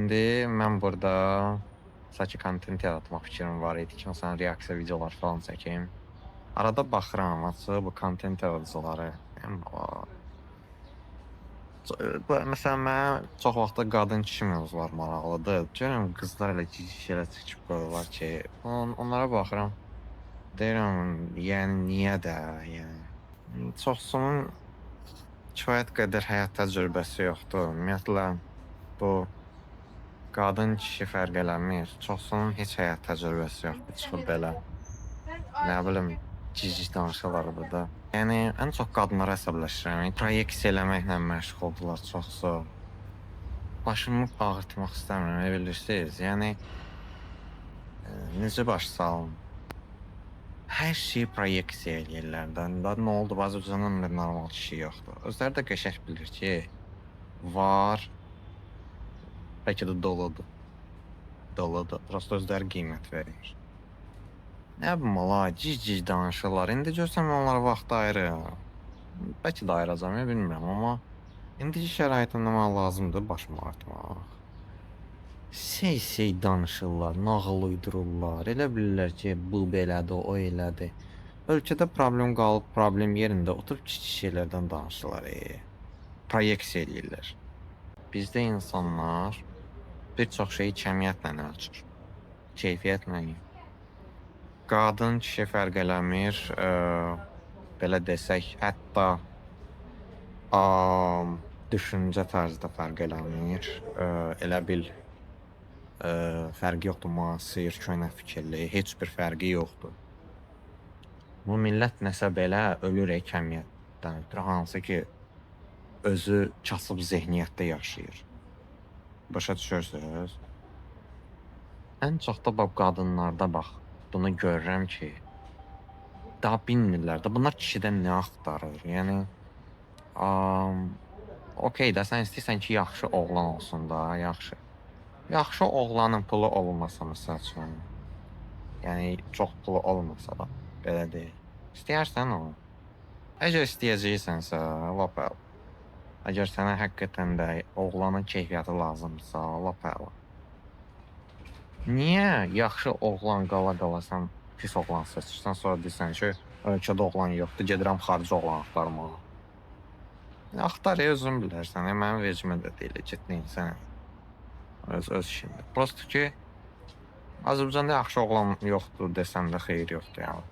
İndi mən burada sadəcə kontent yaratmaq fikrim var idi ki, məsələn, reaksiya videolar falan çəkim. Arada baxıram, açıb bu kontent yaradıcıları. Yəni, məsələn, mənə çox vaxtda qadın-kişi mövzular maraqlıdır. Görürəm qızlar elə şeylər çəkib qoyurlar ki, onlara baxıram. Deyirəm, yəni niyə də, yəni çoxsunun kifayət qədər həyat təcrübəsi yoxdur. Ümumiyyətlə bu qadın-kişi fərq eləmir. Çoxsunun heç həyat təcrübəsi yoxdur. Çıxıb belə, nə bilim, gic danışırlar da. Yəni ən çox qadınlara əsəbləşirəm. Proyeksiya eləməklə məşğuldurlar çoxsu. Başımı ağrıtmaq istəmirəm, bilirsiniz? Yəni necə baş salım? Hər şeyi proyeksiya eləyirlər də. Nə oldu? Azərbaycanın da normal kişi yoxdur. Özləri də qəşəng bilir ki, var, bəlkə də doludur. Doludur. Prosta özləri qiymət verir. Nə bilim, gic danışırlar. İndi görsəm onlara vaxt ayırıram. Bəlkə də ayıracam, bilmirəm, amma indiki şəraitində mənə lazımdır başımı ağrıtmaq. Şey danışırlar, nağıl uydururlar. Elə bilirlər ki, bu belədir, o elədir. Ölkədə problem qalıb, problem yerində oturub kiçik şeylərdən danışırlar. Proyeksiya eləyirlər. Bizdə insanlar bir çox şeyi kəmiyyətlə ölçür. Keyfiyyətlə yox. Qadın, kişi fərq eləmir. Belə desək, hətta düşüncə tərzi də fərq eləmir. Elə bil fərqi yoxdur, müasir, köhnə fikirli, heç bir fərqi yoxdur. Bu millət nəsə belə ölür kəmiyyətdən ötürü, hansı ki özü kasıb zehniyyətdə yaşayır. Başa düşürsünüz? Ən çox da bax qadınlarda bax, bunu görürəm ki, daha bilmirlər də bunlar kişidən nə axtarır. Yəni okey də sən istəyirsən ki, yaxşı oğlan olsun da, yaxşı. Yaxşı oğlanın pulu olmasa məsəl üçün, yəni çox pulu olmasa da, belə deyil. İstəyərsən o. Əgər istəyəcəksənsə, lap əla. Əgər sənə həqiqətən də oğlanın keyfiyyəti lazımdırsa, lap əla. Niyə yaxşı oğlan qala sən pis oğlan seçirsən, sonra deyirsən ki, ölkədə oğlan yoxdur, gedirəm xarici oğlan axtarmağa. Axtar, özün bilərsən, mənim vecimə də deyil, get neysən. Öz işindir. Prosto ki, Azərbaycanda yaxşı oğlan yoxdur desəm də xeyir yoxdur, yəni.